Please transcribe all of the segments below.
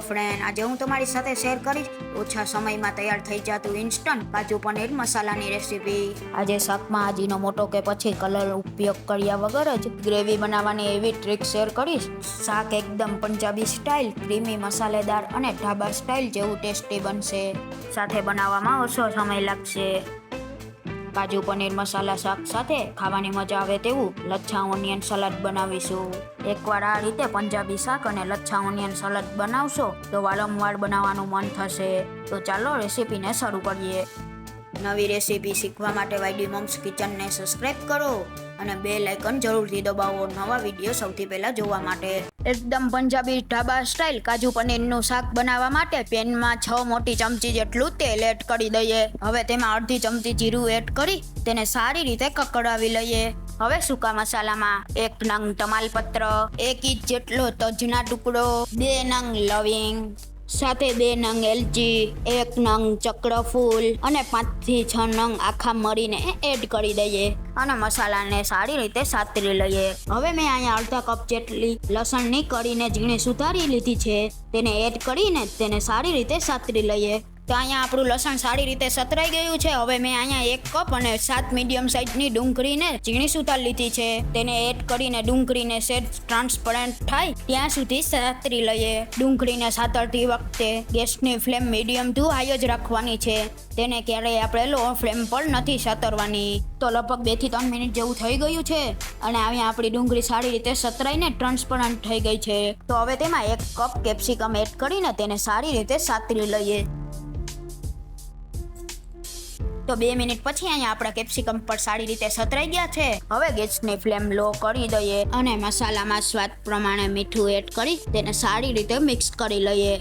Friend, આજે હું તમારી સાથે શેર કરીશ ઓછા સમયમાં તૈયાર થઈ જતું ઇન્સ્ટન્ટ કાજુ પનીર મસાલાની રેસીપી. આજે શાકમાં આજીનો મોટો કે પછી કલર ઉપયોગ કર્યા વગર જ ગ્રેવી બનાવવાની એવી ટ્રીક શેર કરીશ. શાક એકદમ પંજાબી સ્ટાઇલ, ક્રીમી, મસાલેદાર અને ઢાબા સ્ટાઇલ જેવું ટેસ્ટી બનશે. સાથે બનાવવામાં ઓછો સમય લાગશે. કાજુ પનીર મસાલા શાક સાથે ખાવાની મજા આવે તેવું લચ્છા ઓનિયન સલાડ બનાવીશું. એકવાર આ રીતે પંજાબી શાક અને લચ્છા ઓનિયન સલાડ બનાવશો તો વારંવાર બનાવવાનું મન થશે. તો ચાલો રેસીપીને શરૂ કરીએ. નવી રેસીપી શીખવા માટે ydmomskitchen સબસ્ક્રાઇબ કરો અને બેલ આઇકન જરૂરથી દબાવો નવા વિડીયો સૌથી પહેલા જોવા માટે. એકદમ પંજાબી ઢાબા સ્ટાઇલ કાજુ પનીરનું શાક બનાવવા માટે પેનમાં 6 મોટી ચમચી જેટલું તેલ એડ કરી દઈએ. હવે તેમાં અડધી ચમચી જીરું એડ કરી તેને સારી રીતે કકડાવી લઈએ. હવે સૂકા મસાલામાં 1 નંગ તમાલપત્ર, 1 ઇંચ જેટલો તજના ટુકડો, 2 નંગ લવિંગ, સાથે 2 નંગ એલચી, 1 નંગ ચક્રફૂલ અને 5 થી 6 નંગ આખા મરીને એડ કરી દઈએ અને મસાલાને સારી રીતે સાતરી લઈએ. હવે મેં અહીંયા અડધા કપ જેટલી લસણની કળીને ઝીણી સુધારી લીધી છે. તેને એડ કરીને તેને સારી રીતે સાતરી લઈએ. તો અહીંયા આપણું લસણ સારી રીતે સતરાઈ ગયું છે. હવે મેં અહીંયા 1 કપ અને 7 મીડિયમ સાઇઝની ડુંગળીને ઝીણી સુધારી લીધી છે. તેને એડ કરીને ડુંગળીને સેજ ટ્રાન્સપરન્ટ થાય ત્યાં સુધી સાતરી લઈએ. ડુંગળીને સાતરતી વખતે ગેસની ફ્લેમ મીડિયમ ટુ હાઈ જ રાખવાની છે. તેને ક્યારેય આપણે લો ફ્લેમ પર નથી સાતરવાની. તો લગભગ 2 થી 3 મિનિટ જેવું થઈ ગયું છે અને અહીંયા આપણી ડુંગળી સારી રીતે સતરાઈને ટ્રાન્સપરન્ટ થઈ ગઈ છે. તો હવે તેમાં 1 કપ કેપ્સિકમ એડ કરીને તેને સારી રીતે સાતરી લઈએ. તો 2 મિનિટ પછી અહીંયા આપણા કેપ્સિકમ પર સારી રીતે સતરાઈ ગયા છે. હવે ગેસની ફ્લેમ લો કરી દઈએ અને મસાલામાં સ્વાદ પ્રમાણે મીઠું એડ કરી તેને સારી રીતે મિક્સ કરી લઈએ.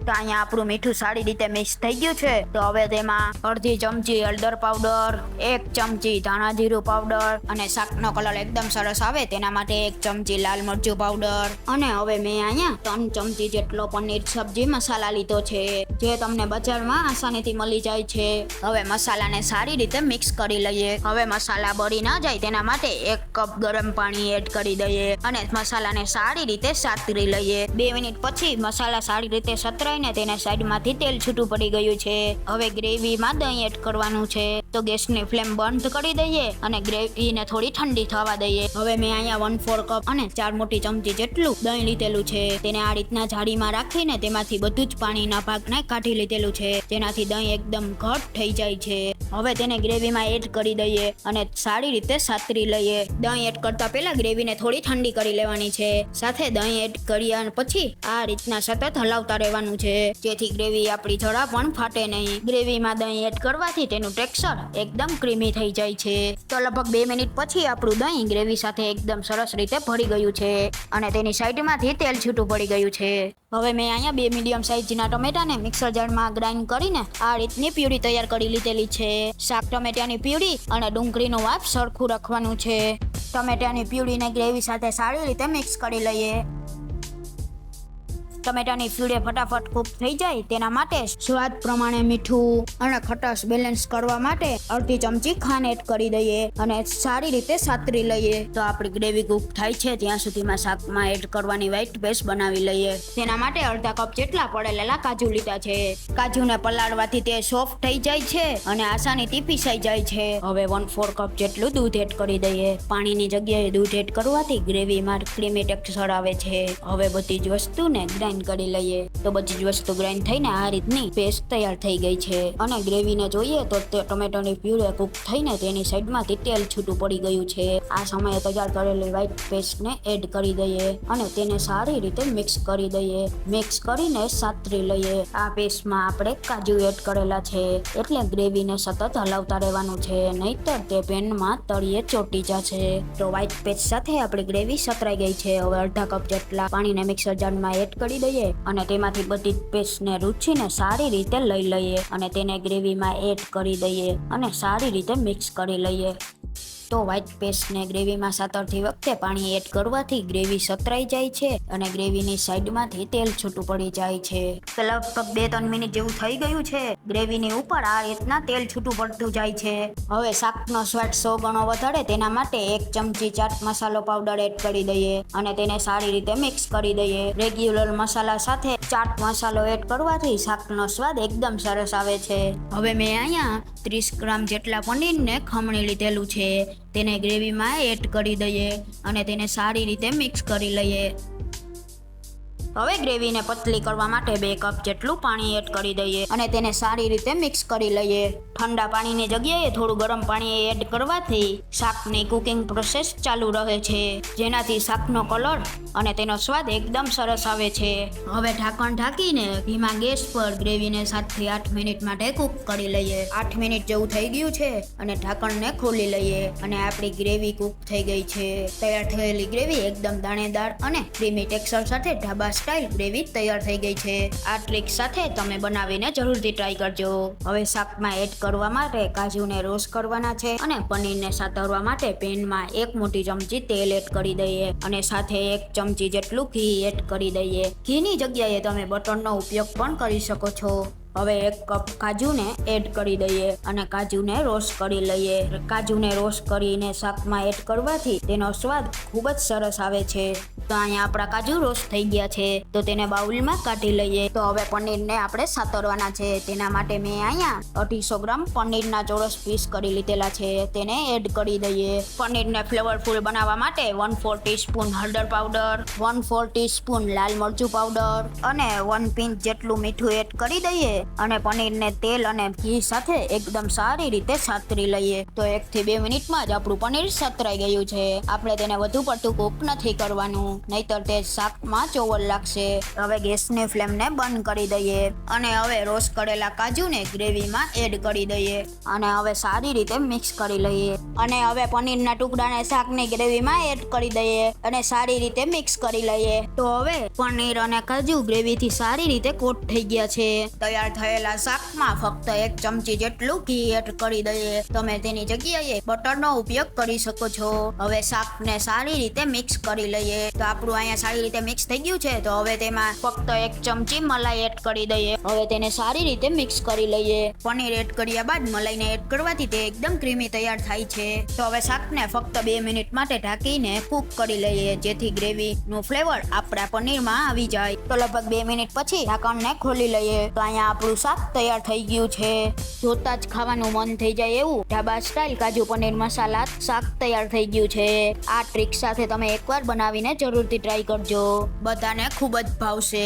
તો અહીંયા આપણું મીઠું સારી રીતે મિક્સ થઈ ગયું છે. તો હવે તેમાં અડધી ચમચી હળદર પાવડર, 1 ચમચી ધાણા જીરું પાવડર અને શાકનો કલર એકદમ સરસ આવે તેના માટે 1 ચમચી લાલ મરચું પાવડર અને હવે મેં અહીંયા 3 ચમચી જેટલો પનીર સબ્જી મસાલા લીધો છે જે તમને બજારમાં આસાનીથી મળી જાય છે. હવે મસાલાને સારી રીતે મિક્સ કરી લઈએ. હવે મસાલા બળી ના જાય તેના માટે 1 કપ ગરમ પાણી એડ કરી દઈએ અને મસાલાને સારી રીતે સાતરી લઈએ. 2 મિનિટ પછી મસાલા સારી રીતે સતરાઈને તેને સાઈડમાંથી તેલ છૂટું પડી ગયું છે. હવે ગ્રેવીમાં દહીં એડ કરવાનું છે. તો ગેસની ફ્લેમ બંધ કરી દઈએ અને ગ્રેવીને થોડી ઠંડી થવા દઈએ. હવે મેં અહીંયા 1/4 કપ અને 4 મોટી ચમચી જેટલું દહીં લીધેલું છે. તેને આ રીતના જાળીમાં રાખીને તેમાંથી બધું જ પાણીના ભાગને કાઢી લીધેલું છે. તેનાથી દહીં એકદમ ઘટ થઈ જાય છે. હવે તેને ગ્રેવીમાં એડ કરી દઈએ અને સારી રીતે સાતરી લઈએ. દહીં એડ કરતા પહેલા ગ્રેવીને થોડી ઠંડી કરી લેવાની છે. સાથે દહીં એડ કર્યા પછી આ રીતના સતત હલાવતા રહેવાનું છે જેથી ગ્રેવી આપણી જરા પણ ફાટે નહીં. ગ્રેવીમાં દહીં એડ કરવાથી તેનું ટેક્સચર એકદમ ક્રીમી થઈ જાય છે. તો લગભગ 2 મિનિટ પછી આપણું દહીં ગ્રેવી સાથે એકદમ સરસ રીતે ભળી ગયું છે અને તેની સાઈડમાંથી તેલ છૂટું પડી ગયું છે. હવે મેં અહીંયા 2 મીડિયમ સાઇઝના ટમેટાને મિક્સર જારમાં ગ્રાઇન્ડ કરીને આ રીતની પ્યુરી તૈયાર કરી લીધેલી છે. શાક ટમેટાની પ્યુરી અને ડુંગળીનું માપ સરખું રાખવાનું છે. ટમેટાની પ્યુરીને ગ્રેવી સાથે સારી રીતે મિક્સ કરી લઈએ. ટમેટાની પ્યુરી ફટાફટ કૂક થઈ જાય તેના માટે સ્વાદ પ્રમાણે મીઠું અને ખટાશ બેલેન્સ કરવા માટે અડધી ચમચી ખાંડ એડ કરી દઈએ અને સારી રીતે સાતરી લઈએ. તો આપણી ગ્રેવી કૂક થાય છે ત્યાં સુધીમાં શાકમાં એડ કરવાની વ્હાઈટ પેસ્ટ બનાવી લઈએ. તેના માટે અડધા કપ જેટલા પડેલા કાજુ લીધા છે. કાજુને પલાળવાથી તે સોફ્ટ થઈ જાય છે અને આસાનીથી પીસાઈ જાય છે. હવે 1/4 કપ જેટલું દૂધ એડ કરી દઈએ. પાણીની જગ્યાએ દૂધ એડ કરવાથી ગ્રેવીમાં ક્રીમી ટેક્સચર આવે છે. હવે બધી જ વસ્તુને કરી લઈએ. તો બધી જ વસ્તુ ગ્રાઇન્ડ થઈને આ રીતની પેસ્ટ તૈયાર થઈ ગઈ છે અને ગ્રેવીને જોઈએ તો ટમેટોની પ્યુરી કૂક થઈને તેની સાઈડમાંથી તેલ છૂટું પડી ગયું છે. આ સમયે તૈયાર કરેલી વ્હાઈટ પેસ્ટને એડ કરી દઈએ અને તેને સારી રીતે મિક્સ કરી દઈએ. મિક્સ કરીને સાતરી લઈએ. આ પેસ્ટમાં આપણે કાજુ એડ કરેલા છે એટલે ગ્રેવીને સતત હલાવતા રહેવાનું છે નહીતર તે પેનમાં તળિયે ચોટી જશે. તો વ્હાઈટ પેસ્ટ સાથે આપણી ગ્રેવી સતરાઈ ગઈ છે. હવે અડધા કપ જેટલા પાણીને મિક્સર જારમાં એડ કરી દઈએ અને તેમાંથી બધી પેસ્ટને રૂછીને સારી રીતે લઈ લઈએ અને તેને ગ્રેવીમાં એડ કરી દઈએ અને સારી રીતે મિક્સ કરી લઈએ. તો વ્હાઈટ પેસ્ટને ગ્રેવીમાં સાતરતી વખતે પાણી એડ કરવાથી ગ્રેવી સતરાઈ જાય છે અને ગ્રેવીની સાઈડમાંથી તેલ છૂટું પડી જાય છે. લગભગ 2-3 મિનિટ જેવું થઈ ગયું છે. ગ્રેવીની ઉપર આ રીતના તેલ છૂટું પડતું જાય છે. હવે શાકનો સ્વાદ 100 ગણો વધારે તેના માટે 1 ચમચી ચાટ મસાલો પાવડર એડ કરી દઈએ અને તેને સારી રીતે મિક્સ કરી દઈએ. રેગ્યુલર મસાલા સાથે ચાટ મસાલો એડ કરવાથી શાકનો સ્વાદ એકદમ સરસ આવે છે. હવે મેં અહીંયા 30 ગ્રામ જેટલા પનીરને ખમણી લીધેલું છે. તેને ગ્રેવીમાં એડ કરી દઈએ અને તેને સારી રીતે મિક્સ કરી લઈએ. હવે ગ્રેવીને પતલી કરવા માટે 2 કપ જેટલું પાણી એડ કરી દઈએ અને તેને સારી રીતે મિક્સ કરી લઈએ. ઠંડા પાણીની જગ્યાએ થોડું ગરમ પાણી એડ કરવાથી શાકની કુકિંગ પ્રોસેસ ચાલુ રહે છે, જેનાથી શાકનો કલર અને તેનો સ્વાદ એકદમ સરસ આવે છે. હવે ઢાંકણ ઢાંકીને ધીમા ગેસ પર ગ્રેવીને 7 થી 8 મિનિટ માટે કુક કરી લઈએ. 8 મિનિટ જેવું થઈ ગયું છે અને ઢાંકણને ખોલી લઈએ અને આપણી ગ્રેવી કુક થઈ ગઈ છે. તૈયાર થયેલી ગ્રેવી એકદમ દાણેદાર અને ક્રીમી ટેક્સચર સાથે ઢાબા સ્ટાઇલ ગ્રેવી તૈયાર થઈ ગઈ છે. આ ટ્રીક સાથે તમે બનાવીને જરૂરથી ટ્રાય કરજો. હવે શાકમાં એડ કરવા માટે કાજુને રોસ્ટ કરવાના છે અને પનીરને સાતરવા માટે પેનમાં 1 મોટી ચમચી તેલ એડ કરી દઈએ અને સાથે 1 ચમચી જેટલું ઘી એડ કરી દઈએ. ઘીની જગ્યાએ તમે બટરનો ઉપયોગ પણ કરી શકો છો. હવે 1 કપ કાજુને એડ કરી દઈએ અને કાજુને રોસ્ટ કરી લઈએ. કાજુને રોસ્ટ કરીને શાકમાં એડ કરવાથી તેનો સ્વાદ ખૂબ જ સરસ આવે છે. તો અહીંયા આપણા કાજુ રોસ્ટ થઈ ગયા છે તો તેને બાઉલમાં કાઢી લઈએ. તો હવે પનીરને આપણે સાતરવાના છે. તેના માટે મેં અહીંયા 250 ગ્રામ પનીરના ચોરસ પીસ કરી લીધેલા છે. તેને એડ કરી દઈએ. પનીરને ફ્લેવરફુલ બનાવવા માટે 1/4 ટીસ્પૂન હળદર પાવડર, 1/4 ટીસ્પૂન લાલ મરચું પાવડર અને 1 પિંચ જેટલું મીઠું એડ કરી દઈએ અને પનીરને તેલ અને ઘી સાથે એકદમ સારી રીતે સાતરી લઈએ. તો 1 થી 2 મિનિટમાં જ આપણું પનીર સાતરાઈ ગયું છે. આપણે તેને વધુ પડતું કૂક નથી કરવાનું, નહીતર તે શાકમાં ચોવલ લાગશે. હવે ગેસની ફ્લેમને બંધ કરી દઈએ અને હવે રોસ્ટ કરેલા કાજુને ગ્રેવીમાં એડ કરી દઈએ અને હવે સારી રીતે મિક્સ કરી લઈએ. અને હવે પનીરના ટુકડાને શાકની ગ્રેવીમાં એડ કરી દઈએ અને સારી રીતે મિક્સ કરી લઈએ. તો હવે પનીર અને કાજુ ગ્રેવીથી સારી રીતે કોટ થઈ ગયા છે. તૈયાર થયેલા શાકમાં ફક્ત 1 ચમચી જેટલું ઘી એડ કરી દઈએ. તમે તેની જગ્યાએ બટરનો ઉપયોગ કરી શકો છો. હવે શાકને સારી રીતે મિક્સ કરી લઈએ. તો આપણું અહીંયા સારી રીતે મિક્સ થઈ ગયું છે. તો હવે તેમાં ફક્ત 1 ચમચી મલાઈ એડ કરી દઈએ. હવે તેને સારી રીતે મિક્સ કરી લઈએ. પનીર એડ કર્યા બાદ મલાઈને એડ કરવાથી તે એકદમ ક્રીમી તૈયાર થાય છે. તો હવે શાકને ફક્ત 2 મિનિટ માટે ઢાંકીને કૂક કરી લઈએ, જેથી ગ્રેવીનું ફ્લેવર આપણા પનીરમાં આવી જાય. તો લગભગ 2 મિનિટ પછી ઢાંકણને ખોલી લઈએ. તો અહીંયા આપણું શાક તૈયાર થઈ ગયું છે. જોતા જ ખાવાનું મન થઈ જાય એવું ઢાબા સ્ટાઇલ કાજુ પનીર મસાલા શાક તૈયાર થઈ ગયું છે. આ ટ્રીક સાથે તમે એકવાર બનાવીને જરૂરથી ટ્રાય કરજો. બધાને ખૂબ જ ભાવશે.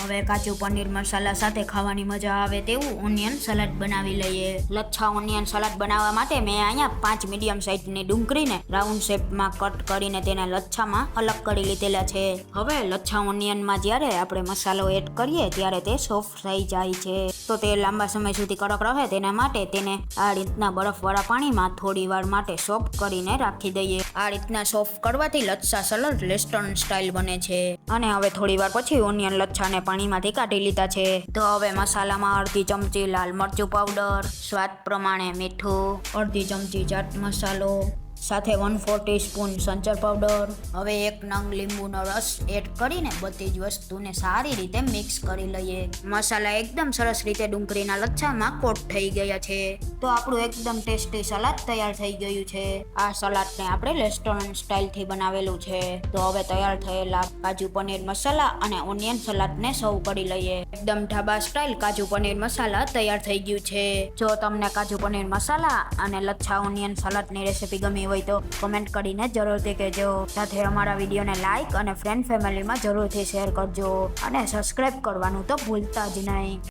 હવે કાજુ પનીર મસાલા સાથે ખાવાની મજા આવે તેવું ઓનિયન સલાડ બનાવી લઈએ. લચ્છા ઓનિયન સલાડ બનાવવા માટે મેં અહીંયા 5 મીડિયમ સાઇઝની ડુંગળીને રાઉન્ડ શેપમાં કટ કરીને તેને લચ્છામાં અલગ કરી લીધેલા છે. હવે લચ્છા ઓનિયનમાં જ્યારે આપણે મસાલો એડ કરીએ ત્યારે તે સોફ્ટ થઈ જાય છે. તો તે લાંબા સમય સુધી કડક રહે તેના માટે તેને આ રીતના બરફવાળા પાણીમાં થોડી વાર માટે સોફ્ટ કરીને રાખી દઈએ. આ રીતના સોફ્ટ કરવાથી લચ્છા સલાડ રેસ્ટોરન્ટ સ્ટાઇલ બને છે. અને હવે થોડી વાર પછી ઓનિયન લચ્છાને પાણીમાંથી કાઢી લીધા છે. તો હવે મસાલામાં 1/2 ચમચી લાલ મરચું પાવડર, સ્વાદ પ્રમાણે મીઠું, 1/2 ચમચી ચાટ મસાલો, સાથે 1/4 ટીસ્પૂન સંચર પાવડર. હવે 1 નંગ લીંબુનો રસ એડ કરીને બધી જ વસ્તુને સારી રીતે મિક્સ કરી લઈએ. મસાલા એકદમ સરસ રીતે ડુંગળીના લચ્છામાં કોટ થઈ ગયા છે. તો આપણું એકદમ ટેસ્ટી સલાડ તૈયાર થઈ ગયું છે. આ સલાડને આપણે રેસ્ટોરન્ટ સ્ટાઇલથી બનાવેલું છે. તો હવે તૈયાર થયેલા કાજુ પનીર મસાલા અને ઓનિયન સલાડને સર્વ કરી લઈએ. એકદમ ઢાબા સ્ટાઇલ કાજુ પનીર મસાલા તૈયાર થઈ ગયું છે. જો તમને કાજુ પનીર મસાલા અને લચ્છા ઓનિયન સલાડની રેસીપી ગમી હોય તો કમેન્ટ કરીને જરૂરથી કહેજો. સાથે અમારા વિડીયોને લાઈક અને ફ્રેન્ડ ફેમિલીમાં જરૂરથી શેર કરજો અને સબસ્ક્રાઇબ કરવાનું તો ભૂલતા જ નહીં.